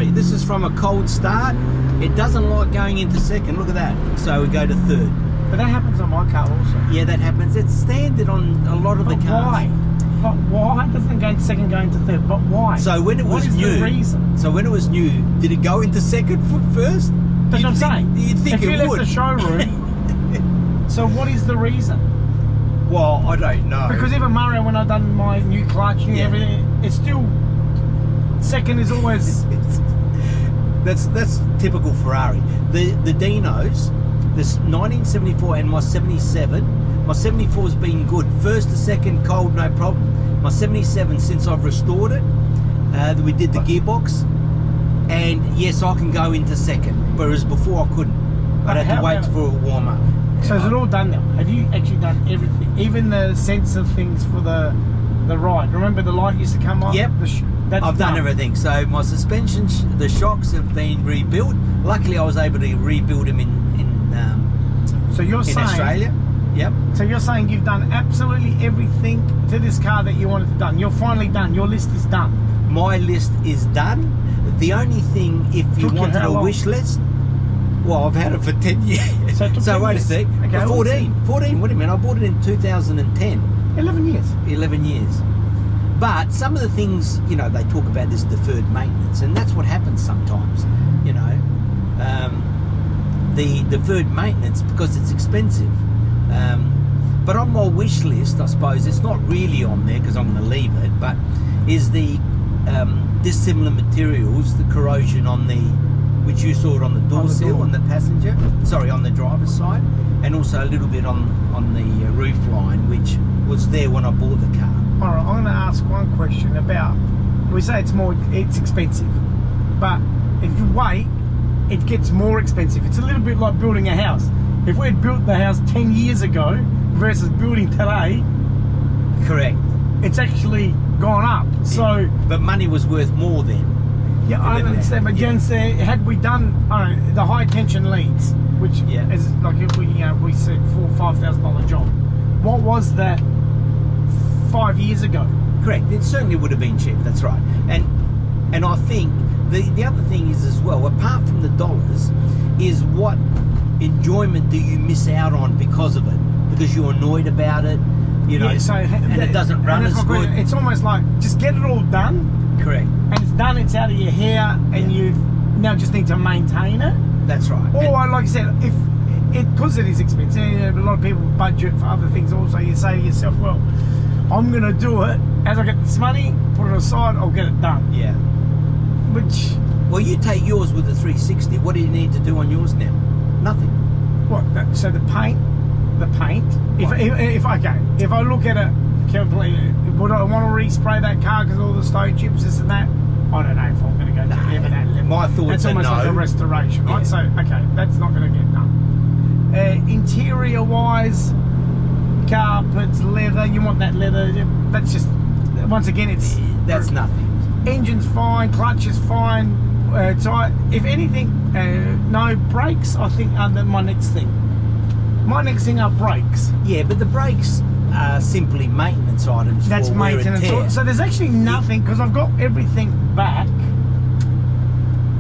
sorry, this is from a cold start. It doesn't like going into second. Look at that. So we go to third. But that happens on my car also. Yeah, that happens. It's standard on a lot of the cars. Why? But why doesn't it go into second, go into third? But why? So when it was new, what is the reason? So when it was new, did it go into second first? That's what I'm saying. You'd think if you it left would. the showroom. So what is the reason? Well, I don't know. Because even Mario, when I done my new clutch, new everything, it's still second is always. That's typical Ferrari. The Dinos, this 1974 and my 77. My 74 has been good. First to second, cold, no problem. My 77, since I've restored it, we did the gearbox, and yes, I can go into second, whereas before I couldn't. I'd have to wait for a warm up. So is it all done now? Have you actually done everything? Even the sensor things for the ride? Remember the light used to come on? Yep. I've done everything. So my suspension, the shocks have been rebuilt. Luckily, I was able to rebuild them in Australia. Yep. So you're saying you've done absolutely everything to this car that you wanted to done. You're finally done. Your list is done. My list is done. The only thing, if you wanted a wish list, well, I've had it for 10 years. So wait a sec. Okay, 14. 14. What do you mean? I bought it in 2010. 11 years. 11 years. But some of the things, you know, they talk about this deferred maintenance, and that's what happens sometimes, you know. The deferred maintenance, because it's expensive. But on my wish list, I suppose, it's not really on there because I'm going to leave it, but is the dissimilar materials, the corrosion on the, which you saw it on the door sill, on the passenger, sorry, on the driver's side, and also a little bit on the roof line, which was there when I bought the car. All right, I'm going to ask one question about, we say it's expensive, but if you wait, it gets more expensive. It's a little bit like building a house. If we had built the house 10 years ago versus building today, correct, it's actually gone up. Yeah. So, but money was worth more then. Yeah, I understand. But Jen said, had we done the high tension leads, which is like if we we said $4,000 or $5,000 job, what was that 5 years ago? Correct. It certainly would have been cheap. That's right. And I think the other thing is as well, apart from the dollars, is what enjoyment do you miss out on because of it? Because you're annoyed about it, you know, and it doesn't run as good. It's almost like just get it all done. Correct. And it's done, it's out of your hair, and you now just need to maintain it. That's right. Or like I said, because it is expensive, a lot of people budget for other things also, you say to yourself, well, I'm going to do it, as I get this money, put it aside, I'll get it done. Yeah. Which... Well, you take yours with the 360, what do you need to do on yours now? Nothing. What, so the paint, if I look at it completely, would I want to respray that car because all the stone chips, this and that? I don't know if I'm going to go to that level. My thoughts that's almost like a restoration, right? So, okay, that's not going to get done. Interior wise, carpets, leather, you want that leather, that's just, once again, that's nothing. Engine's fine, clutch is fine, if anything, no brakes, I think, are my next thing. My next thing are brakes. Yeah, but the brakes are simply maintenance items. That's for maintenance. So there's actually nothing, because I've got everything back.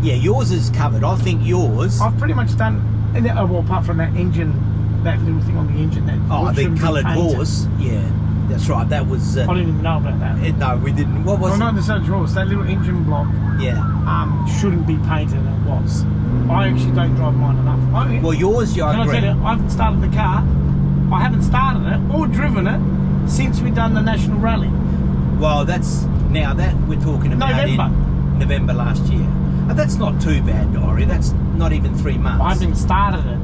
Yeah, yours is covered. I think yours... I've pretty much done, well, apart from that engine, that little thing on the engine. The coloured horse. Yeah, that's right. That was... I didn't even know about that. No, we didn't. What was it? No, the surge horse. That little engine block. Yeah. Shouldn't be painted, and it was. I actually don't drive mine enough. Well, yours, I agree. Can I tell you, I haven't started the car. I haven't started it or driven it since we've done the National Rally. Well, now that we're talking about in November last year. That's not too bad, Dory. That's not even 3 months. I haven't started it.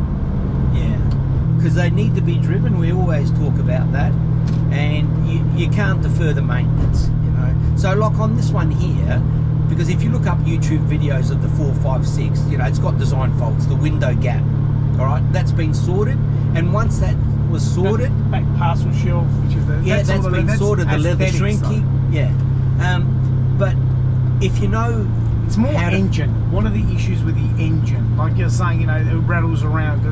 Yeah. Because they need to be driven. We always talk about that. And you can't defer the maintenance, you know. So like on this one here, because if you look up YouTube videos of the 456, you know, it's got design faults, the window gap, all right, that's been sorted. And once that was sorted, back parcel shelf, which is that's been sorted, the leather shrinking, but if you know, it's more engine. What are the issues with the engine? Like you're saying, you know, it rattles around.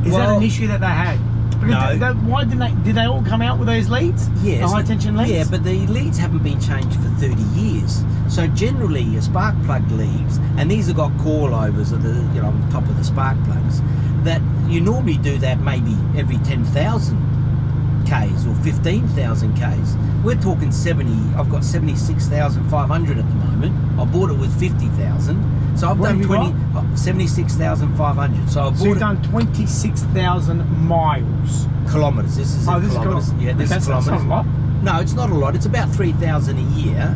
Is that an issue that they had? No. Why did they all come out with those leads? Yes. The high tension leads? Yeah, but the leads haven't been changed for 30 years. So generally, a spark plug leads, and these have got coilovers at the, you know, on top of the spark plugs, that you normally do that maybe every 10,000 Ks or 15,000 Ks. We're talking 70. I've got 76,500 at the moment. I bought it with 50,000. So I've What done have you 76,500. So I bought So you've done 26,000 miles. kilometres. This is Oh, in this is kilometres. kilometres. Yeah, this Okay, is so that's kilometres. not a lot. No, it's not a lot. It's about 3,000 a year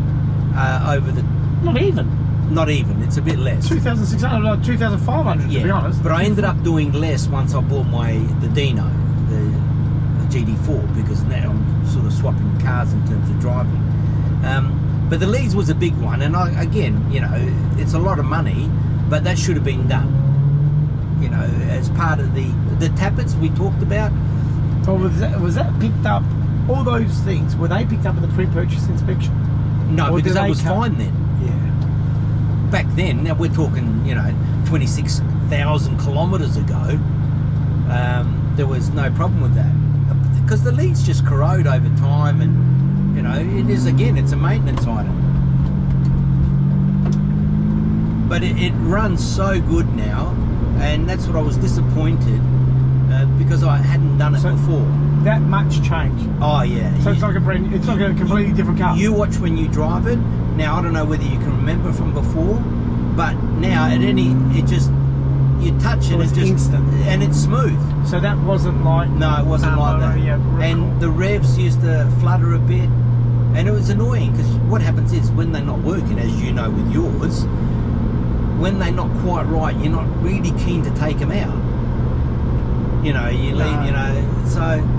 over the. Not even. Not even. It's a bit less. 2,600, like 2,500 to be honest. But I ended up doing less once I bought the Dino, the GD4, because now I'm sort of swapping cars in terms of driving. But the leads was a big one, and again, you know, it's a lot of money, but that should have been done. You know, as part of the tappets we talked about. So was that picked up? All those things were they picked up in the pre-purchase inspection? No, Or because did that they was come- fine then. Yeah. Back then, now we're talking, you know, 26,000 kilometres ago, there was no problem with that. Because the leads just corrode over time, and, you know, it is, again, it's a maintenance item. But it runs so good now, and that's what I was disappointed, because I hadn't done it before. That much change. Oh, yeah. So it's like it's like a completely different car. You watch when you drive it. Now, I don't know whether you can remember from before, but now you touch it, So it's it just instant. and it's smooth. So that wasn't like. No, it wasn't like that. Yeah, And the revs used to flutter a bit, and it was annoying because what happens is when they're not working, as you know with yours, when they're not quite right, you're not really keen to take them out. You know, you leave. No. You know, so.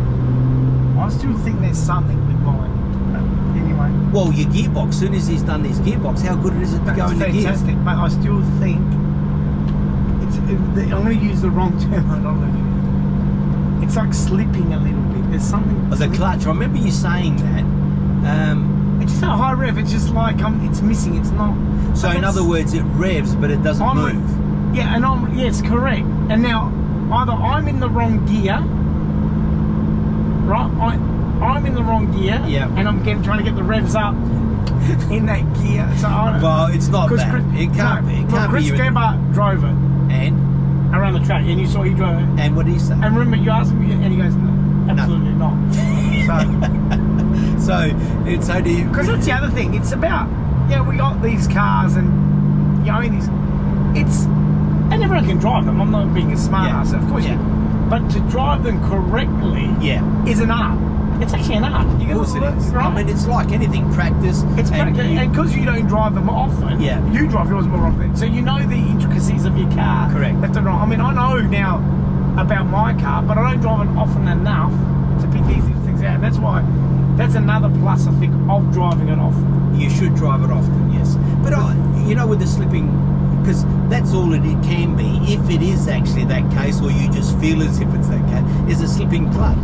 I still think there's something with mine. But anyway. Well, your gearbox. As soon as he's done his gearbox, how good is it to go It's in the gear? fantastic, but I still think I'm going to use the wrong terminology. It's like slipping a little bit. There's something. The clutch. I remember you saying that. It's just a high rev. It's just like it's missing. It's not. So in other words, it revs, but it doesn't move. Yeah, and yes, correct. And now either I'm in the wrong gear, right? I'm in the wrong gear, yeah, and I'm trying to get the revs up in that gear. So well, it's not that. It can't be. It can't Chris be. Gerber drove it And around the track, and you saw he drove it. And what did he say? And remember, you asked him, and he goes, no, absolutely not. So it's only because that's the other thing. It's about we got these cars, and you know these. And everyone can drive them. I'm not being a smart ass, of course. But to drive them correctly, is an art. It's actually an art. Of course it is. Right? I mean, it's like anything. Practice. It's practice, and because you don't drive them often, you drive yours more often, so you know the intricacies of your car. Correct. Left and right. I mean, I know now about my car, but I don't drive it often enough to pick these things out. And that's why. That's another plus, I think, of driving it often. You should drive it often, yes. But you know, with the slipping, because that's all it can be. If it is actually that case, or you just feel as if it's that case, is a slipping clutch.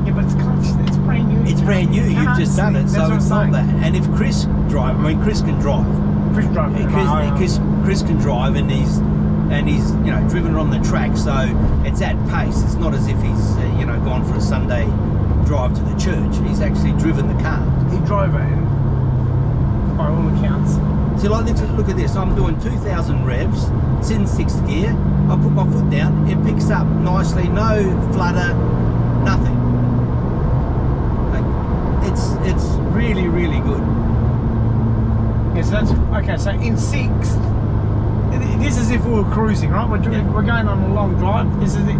Yeah, but it's clutch. It's brand new. It's brand new. You've just done it, so it's not that. And if Chris drive, I mean, Chris can drive. Chris drives. Chris can drive, and he's you know driven it on the track, so it's at pace. It's not as if he's you know gone for a Sunday drive to the church. He's actually driven the car. He drove it, and by all accounts. So like, look at this. I'm doing 2,000 revs. It's in 6th gear. I put my foot down. It picks up nicely. No flutter. Nothing. Like, it's really, really good. Yeah, so that's okay. So in 6th, this is if we were cruising, right? We're going on a long drive.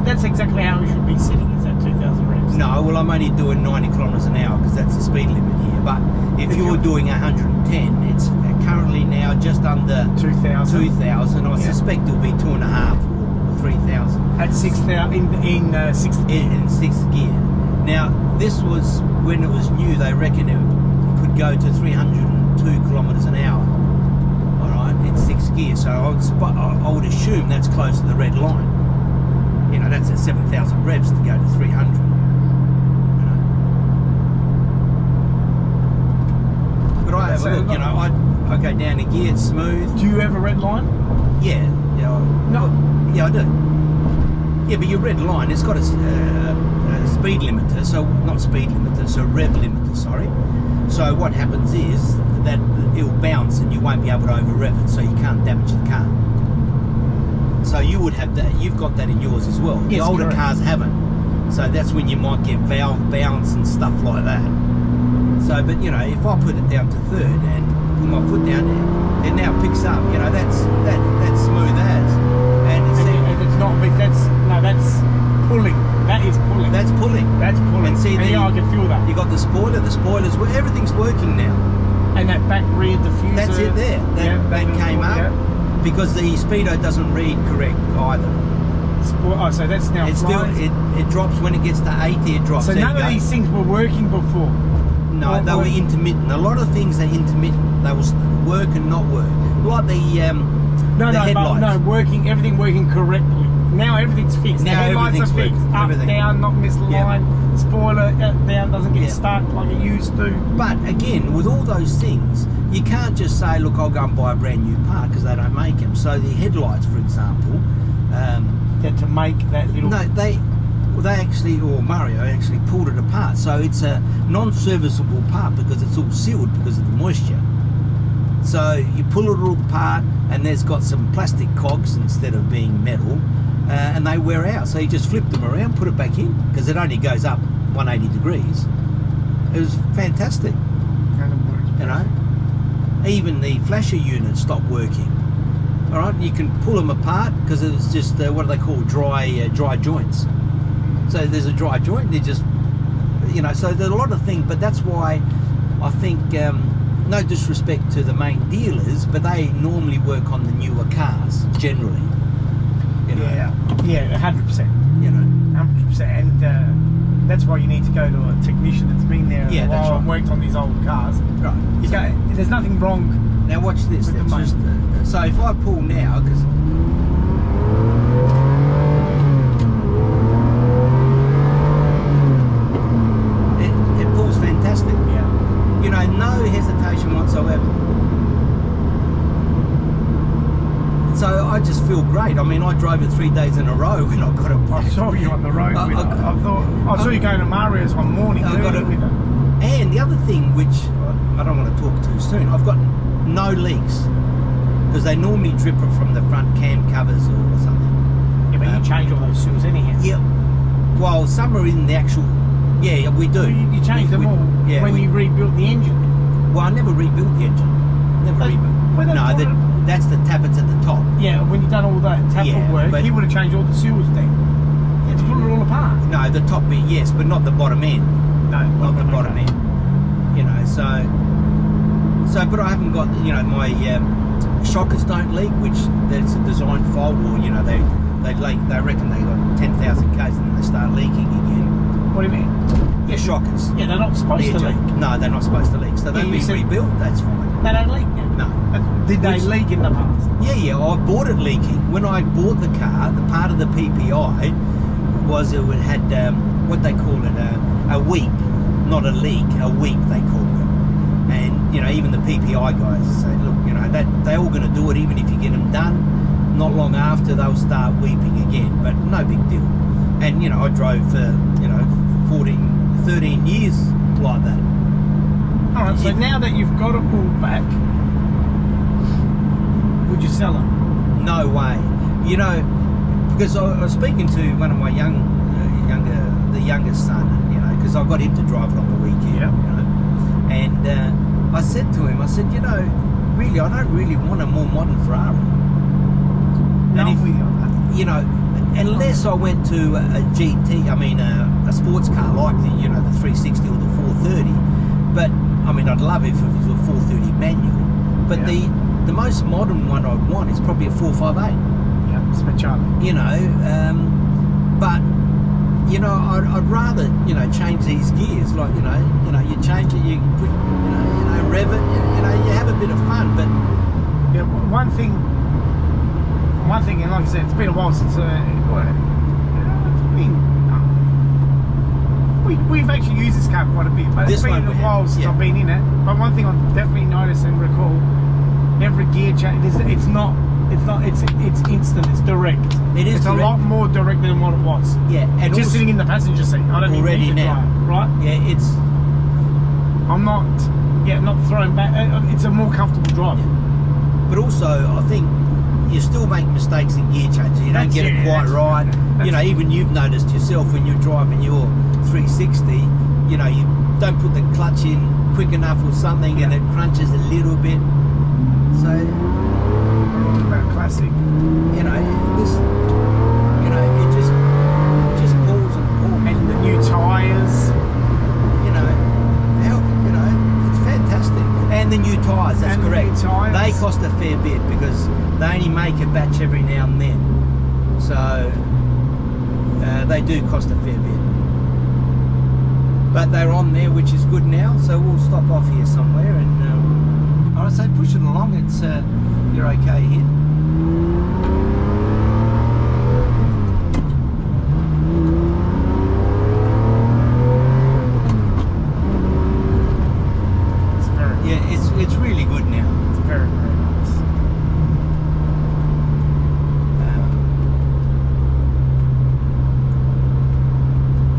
That's exactly how we should be sitting. Is that 2,000 revs? No, well, I'm only doing 90 kilometres an hour because that's the speed limit here. But if you're doing 110, it's currently now just under 2,000. 2,000. I suspect it'll be 2.5 or 3,000 at 6,000 in 6th gear. In 6th gear. Now, this was when it was new. They reckon it could go to 302 kilometres an hour. All right, in 6th gear. So I would assume that's close to the red line. You know, that's at 7,000 revs to go to 300. But I have a look, you know, I go down a gear, it's smooth. Do you have a red line? Yeah, I do. Yeah, but your red line, it's got a speed limiter, so not speed limiter, so rev limiter, sorry. So what happens is that it'll bounce and you won't be able to over rev it, so you can't damage the car. So you would have that, you've got that in yours as well. Yes, the older correct. cars haven't. So that's when you might get valve bounce and stuff like that. So, but you know, if I put it down to third and put my foot down there, it now picks up. You know, that's smooth as. And it's not big. That's pulling. That is pulling. That's pulling. That's pulling. And see, yeah, I can feel that. You got the spoiler. The spoilers. Everything's working now. And that back rear diffuser. That's it there. That came up because the speedo doesn't read correct either. Oh, so that's now It's flying. still it drops when it gets to 80. It drops. So There none you of go. these things were working before. No, they were intermittent. A lot of things are intermittent. They will work and not work. Like the headlights. Working, everything working correctly. Now everything's fixed. Now the headlights are everything's fixed. fixed. Up, Everything. down, not misaligned. Spoiler down doesn't get Yeah. stuck like it used to. But again, with all those things, you can't just say, look, I'll go and buy a brand new part, because they don't make them. So the headlights, for example, To make that little. no, they actually, or Mario actually pulled it apart. So it's a non-serviceable part because it's all sealed because of the moisture. So you pull it all apart, and there's got some plastic cogs instead of being metal, and they wear out. So you just flip them around, put it back in, because it only goes up 180 degrees. It was fantastic, you know. Even the flasher unit stopped working. All right, you can pull them apart because it's just what do they call dry joints. So there's a dry joint. They just, you know. So there's a lot of things, but that's why I think. No disrespect to the main dealers, but they normally work on the newer cars generally. You know? Yeah, 100%. You know. 100%, and that's why you need to go to a technician that's been there Yeah, a that's while and right. worked on these old cars. Right. You go, there's nothing wrong. Now watch this. With the That's just, so if I pull now, because it pulls fantastic. Yeah. You know, no hesitation whatsoever. So I just feel great. I mean, I drove it 3 days in a row when I got it I back. saw you on the road with it. I saw you going to Mario's one morning I got early it. with it. And the other thing, which I don't want to talk too soon, I've got no leaks because they normally drip it from the front cam covers or something. Yeah, but you change all those seals anyhow. Yeah. Well, some are in the actual. Yeah, we do. You change them all when you rebuilt the engine. Well, I never rebuilt the engine. Never rebuilt. well, No, that's the tappets at the top. Yeah, when you've done all that tappet work, but- he would have changed all the seals then. You had to pull it all apart. No, the top bit, yes, but not the bottom end. No, Not the bottom end. You know, so, but I haven't got, you know, my shockers don't leak, which that's a design fault, or you know, they leak. They reckon they got 10,000 k's and then they start leaking again. What do you mean? Your shockers. Yeah, they're not supposed to leak. No, they're not supposed to leak. So they've you been said- rebuilt. That's fine. They don't leak now. No. Did they Which- leak in the past? Yeah, I bought it leaking. When I bought the car, the part of the PPI was it had what they call it a weep, not a leak, a weep they called it. And you know, even the PPI guys say, look, you know, that they're all going to do it, even if you get them done. Not long after they'll start weeping again, but no big deal. And you know, I drove for 13 years like that. All right. So now that you've got it all back, would you sell it? No way. You know, because I was speaking to one of my the youngest son, you know, because I got him to drive it on the weekend, Yeah. you know, and I said to him, I said, you know, really, I don't really want a more modern Ferrari. No, And if, I'm with you on that. you know, unless I went to a GT, I mean, a sports car like the 360 or the 430, but I mean, I'd love it if it was a 430 manual, but Yeah. the most modern one I'd want is probably a 458. Yeah, speciality. You know, but you know, I'd rather change these gears. Like you you change it, you put rev it. You know, you have a bit of fun. But Yeah, one thing, and like I said, it's been a while since we've actually used this car quite a bit, but it's This been one a we while have, since yeah. I've been in it. But one thing I've definitely noticed and recall, every gear change, it's not It's not. It's instant. It's direct. It is It's direct. a lot more direct than what it was. Yeah, and Just also, sitting in the passenger seat. I don't Already even need to now. drive, right? yeah, it's I'm not. Yeah, not thrown back. It's a more comfortable drive. but also I think you still make mistakes in gear changes. You don't That's get it it, quite that's- right. You know, even you've noticed yourself when you're driving your 360. You know, you don't put the clutch in quick enough or something, and Yeah. it crunches a little bit. So About classic. you know, this, you know, it just pulls and pulls. And the new tyres. You know, you know, it's fantastic. And the new tyres, that's And the correct. new tyres. They cost a fair bit because they only make a batch every now and then. So they do cost a fair bit. But they're on there, which is good now. So we'll stop off here somewhere and all right, so push it along. It's you're okay here. It's very. Yeah, it's really good now. It's very nice.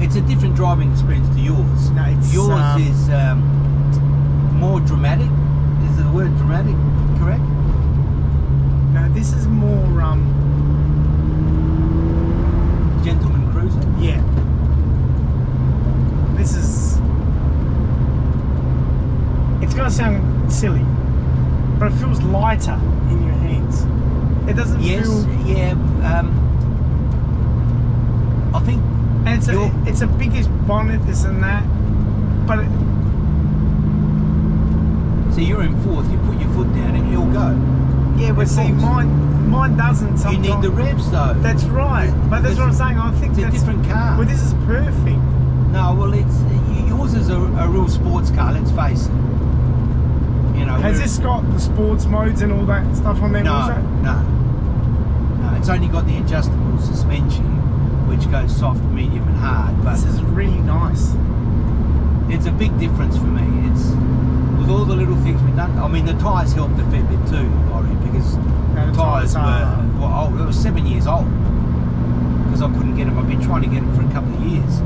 It's a different driving experience to yours. No, it's, yours is more dramatic. Is the word dramatic correct? No, this is more. Gentleman cruiser. Yeah. This is. It's gonna sound silly, but it feels lighter in your hands. It doesn't Yes. feel. Yeah. I think. And it's a biggish bonnet, this and that, but So you're in fourth. You put your foot down and you'll go. yeah, but It see, falls. mine doesn't. You Sometimes. need the revs though. That's right, but that's what I'm saying. I think It's a that's different car. Well, this is perfect. No, well, it's yours is a real sports car. Let's face it. You know. Has we're- this got the sports modes and all that stuff on there? No, also? no. It's only got the adjustable suspension, which goes soft, medium, and hard. But This is really nice. it's a big difference for me. It's with all the little things we've done. I mean, the tyres helped a fair bit too, Ori, because No, the tyres tyres are- were old. It was 7 years old because I couldn't get them. I've been trying to get them for a couple of years.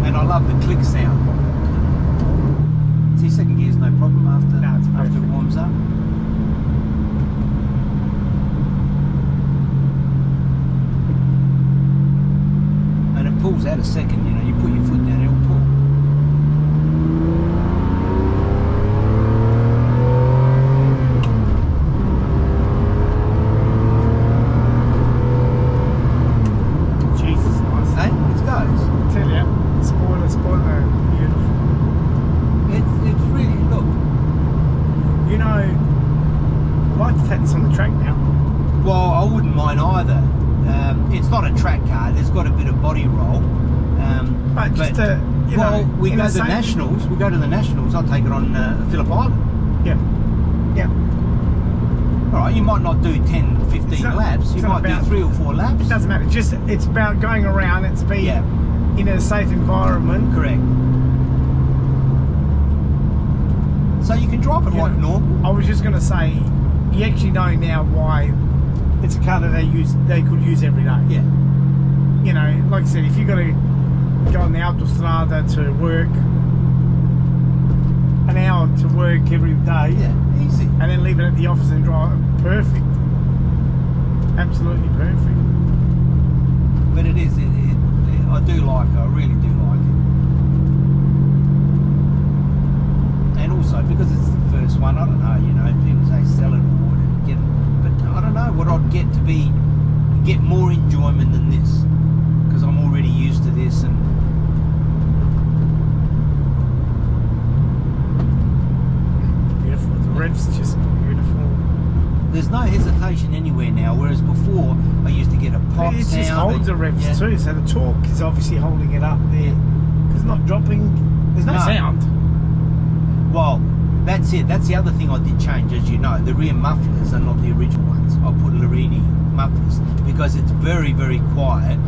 And I love the click sound. See, second gear's no problem after No, it's after it perfect. warms up. And it pulls out a second, you know, you put your foot down, it'll pull. Jesus, nice. Hey, it goes. Tell you, spoiler, beautiful. It's really, look. You know, I'd like to take this on the track now. Well, I wouldn't mind either. It's not a track car, there's got a bit of body roll. But just to, you well, know, we in go the to the same- Nationals, I'll take it on Phillip Island. Yeah. Yeah. Alright, you might not do 10, 15 It's not- laps, you it's not might do about- 3 or 4 laps. It doesn't matter. Just it's about going around and being Yeah. in a safe environment. Correct. So you can drive it You like know, normal. I was just going to say, you actually know now why it's a car that they could use every day. Yeah. You know, like I said, if you got to go on the autostrada to work, an hour to work every day, Yeah, easy. and then leave it at the office and drive, perfect. Absolutely perfect. But it is, I do like it, I really do like it. And also, because it's the first one, I don't know, you know, people say sell it or whatever, get it. But I don't know what I'd get more enjoyment than this. Because I'm already used to this and Beautiful. The rev's just beautiful. there's no hesitation anywhere now, whereas before I used to get a pop It sound. just holds the revs Yeah. too, so the torque is obviously holding it up there. It's not dropping. There's no No. sound. Well, that's it. That's the other thing I did change, as you know. The rear mufflers are not the original ones. I put Larini mufflers because it's very, very quiet.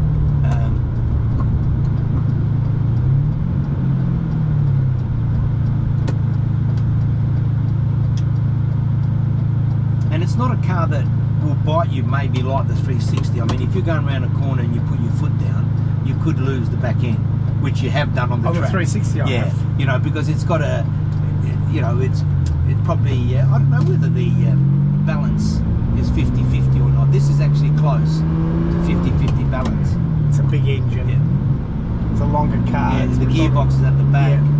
car that will bite you may be like the 360. I mean, if you're going around a corner and you put your foot down, you could lose the back end, which you have done on the track. The 360, I yeah, have. you know, because it's got a, you know, it's probably, I don't know whether the balance is 50-50 or not. This is actually close to 50-50 balance. It's a big engine. Yeah. It's a longer car. Yeah, the gearbox is at the back. Yeah.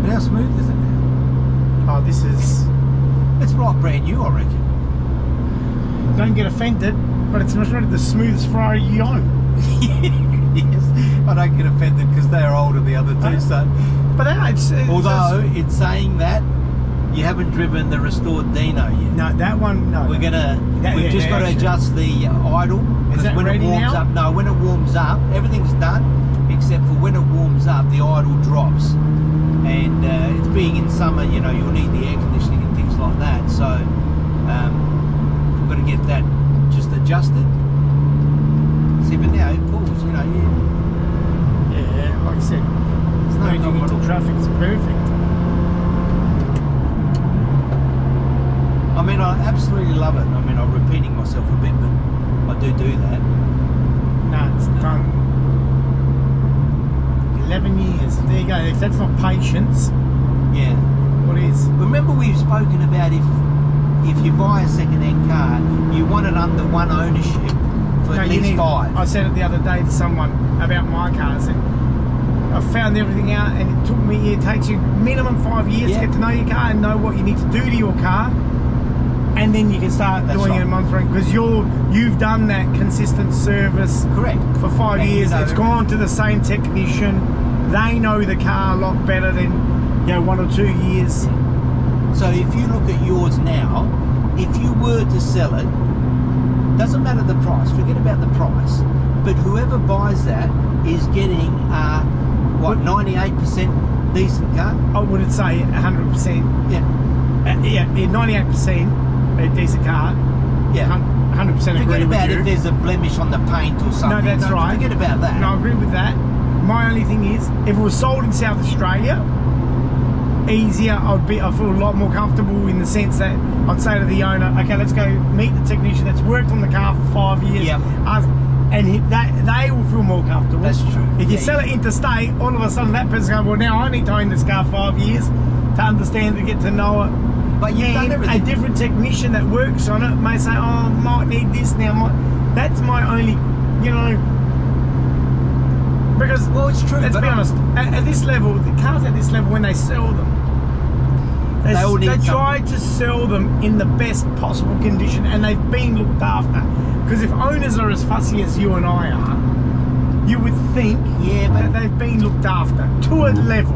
But how smooth is it now? Oh, this is... It's like brand new, I reckon. Don't get offended, but it's not the smoothest Ferrari you own. Yes, I don't get offended because they are older, the other two, so... But it's although, in saying that, you haven't driven the restored Dino yet. No, that one, no. We've just got to adjust the idle. Is that when ready it warms now? up, no, when it warms up, everything's done, except for when it warms up, the idle drops. And it's being in summer, you know, you'll need the air conditioning and things like that. So, we've got to get that just adjusted. See, but now it pulls, you know, Yeah, like I said, There's no merging problem. into traffic is perfect. I mean, I absolutely love it. I mean, I'm repeating myself a bit, but I do that. No, it's done. 11 years. There you go. If that's not patience, Yeah. what is? Remember we've spoken about if you buy a second-hand car, you want it under one ownership for at least 5. I said it the other day to someone about my cars, and I found everything out, and it took me, it takes you minimum 5 years Yeah. to get to know your car and know what you need to do to your car, and then you can start That's doing right. it a month because you've done that consistent service Correct. for 5 And you years. know It's the- gone to the same technician. They know the car a lot better than 1 or 2 years. So if you look at yours now, if you were to sell it, doesn't matter the price, forget about the price, but whoever buys that is getting a, 98% decent car? I would say 100%. Yeah. Yeah, 98% a decent car. Yeah. 100% agree Forget with about you. if there's a blemish on the paint or something. No, that's right. Forget about that. No, I agree with that. My only thing is, if it was sold in South Australia, easier. I feel a lot more comfortable in the sense that I'd say to the owner, okay, let's go meet the technician that's worked on the car for 5 years. Yep. And they will feel more comfortable. That's true. If you Yeah, sell it interstate, all of a sudden that person's going, well, now I need to own this car 5 years to understand, to get to know it. But you've done And a everything. different technician that works on it may say, oh, might need this now. That's my only, because, Well, it's true. let's but be honest, at this level, the cars at this level, when they sell them, They all need they something. try to sell them in the best possible condition, and they've been looked after. Because if owners are as fussy as you and I are, you would think Yeah, that but they've been looked after to a level.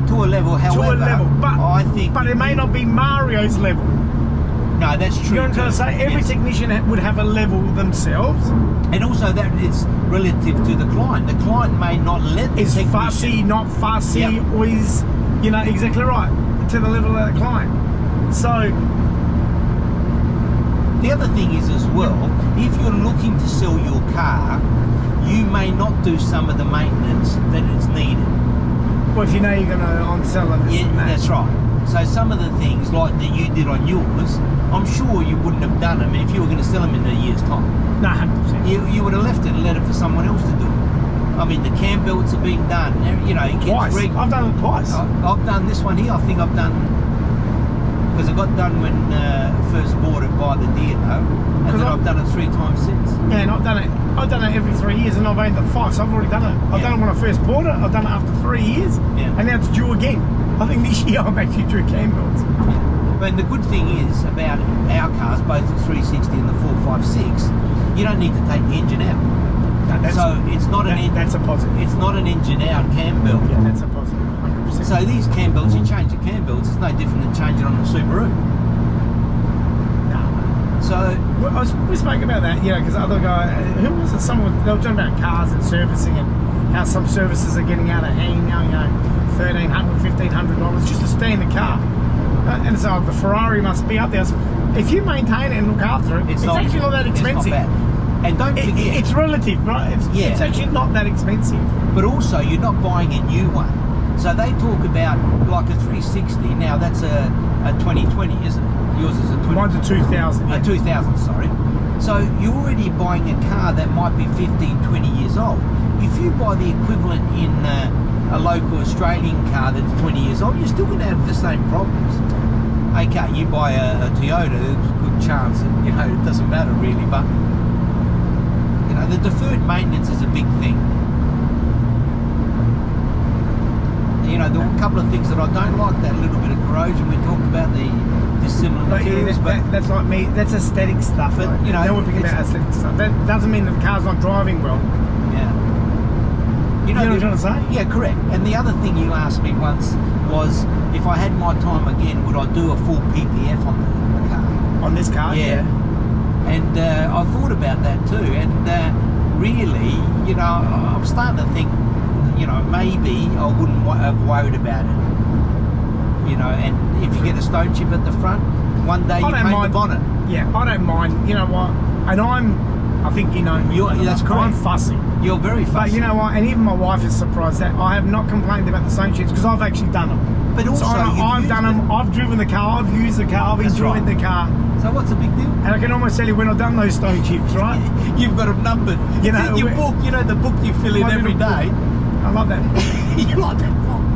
to a level, however, But I think... but it may not be Mario's level. No, that's true. You know what I'm trying to say? Every Yes. technician would have a level themselves. And also that it's relative to the client. The client may not let the Is technician... fussy, not fussy, Yep. or is, exactly right, to the level of the client. So, The other thing is as well, if you're looking to sell your car, you may not do some of the maintenance that is needed. well, if you know you're going to on-sell it, this Yeah, and that. that's right. So some of the things like that you did on yours, I'm sure you wouldn't have done them if you were going to sell them in a year's time. No, 100%. You would have left it and let it for someone else to do it. I mean, the cam belts have been done. It gets Twice. I've done it twice. I've done this one here. I think I've done, because I got done when first bought it by the dealer, and then I've done it 3 times since. Yeah, and I've done it every 3 years, and I've owned it 5, so I've already done it. I've Yeah. done it when I first bought it, I've done it after 3 years, Yeah. and now it's due again. I think this year I'm actually due cam belts. But the good thing is about our cars, both the 360 and the 456, you don't need to take the engine out. No, So it's not that's a positive. It's not an engine out cam belt. Yeah, that's a positive, 100%. So these cam belts, you change the cam belts, it's no different than changing on a Subaru. No. So We spoke about that, because other guy, who was it? Someone, they were talking about cars and servicing and how some services are getting out of hand now, $1,300, $1,500 just to stay in the car. And so the Ferrari must be up there. So if you maintain it and look after it, it's actually not that expensive. It's not bad. And don't forget, It's relative, right? It's actually not that expensive. but also you're not buying a new one. So they talk about like a 360. Now that's a 2020, isn't it? Yours is a 20. Mine's a 2000. Yeah. 2000, sorry. So you're already buying a car that might be 15, 20 years old. If you buy the equivalent in a local Australian car that's 20 years old, you're still going to have the same problems. Okay, you buy a Toyota, there's a good chance that, you know, it doesn't matter really, but you know, the deferred maintenance is a big thing. You know, there were a couple of things that I don't like, that little bit of corrosion. We talked about the dissimilar materials, but that's like me. That's aesthetic stuff. But, right? you know, now we're picking about aesthetic stuff. That doesn't mean the car's not driving well. yeah. You know what I'm trying to say? Yeah, correct. And the other thing you asked me once was, if I had my time again, would I do a full PPF on the car? On this car? Yeah. And I thought about that too. And really, you know, I'm starting to think, you know, maybe I wouldn't have worried about it. You know, and if you get a stone chip at the front, one day you paint the bonnet. Yeah, I don't mind. You know what? And I think, you know, that's correct. I'm fussy. You're very fussy. But you know what? And even my wife is surprised that I have not complained about the stone chips because I've actually done them. But also, so I've done them. I've driven the car. I've used the car. I've enjoyed the car. So what's the big deal? And I can almost tell you when I've done those stone chips, right? You've got them numbered. You know, it's in your book. You know, the book you fill in every day. I love that. You like that book?